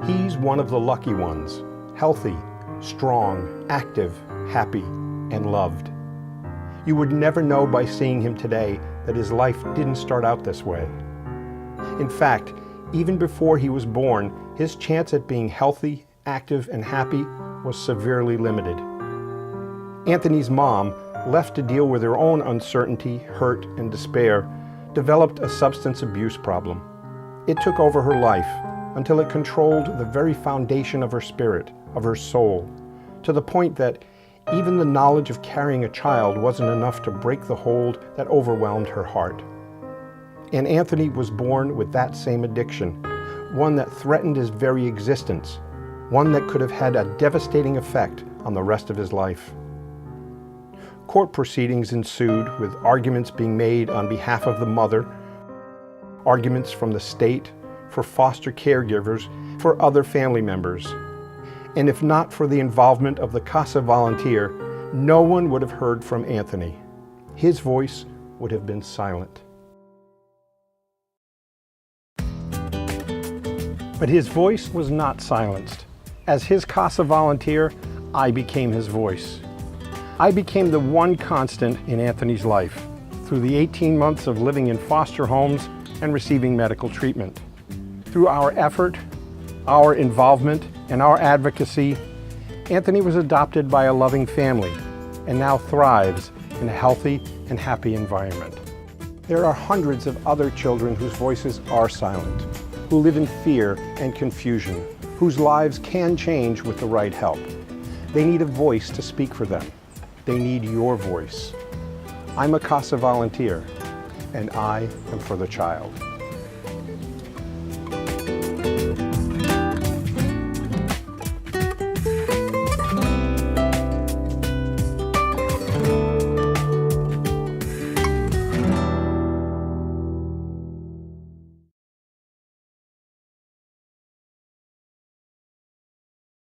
He's one of the lucky ones, healthy, strong, active, happy, and loved. You would never know by seeing him today that his life didn't start out this way. In fact, even before he was born, his chance at being healthy, active, and happy was severely limited. Anthony's mom, left to deal with her own uncertainty, hurt, and despair, developed a substance abuse problem. It took over her life until it controlled the very foundation of her spirit, of her soul, to the point that even the knowledge of carrying a child wasn't enough to break the hold that overwhelmed her heart. And Anthony was born with that same addiction, one that threatened his very existence, one that could have had a devastating effect on the rest of his life. Court proceedings ensued, with arguments being made on behalf of the mother, arguments from the state, for foster caregivers, for other family members. And if not for the involvement of the CASA volunteer, no one would have heard from Anthony. His voice would have been silent. But his voice was not silenced. As his CASA volunteer, I became his voice. I became the one constant in Anthony's life through the 18 months of living in foster homes and receiving medical treatment. Through our effort, our involvement, and our advocacy, Anthony was adopted by a loving family and now thrives in a healthy and happy environment. There are hundreds of other children whose voices are silent, who live in fear and confusion, whose lives can change with the right help. They need a voice to speak for them. They need your voice. I'm a CASA volunteer, and I am for the child.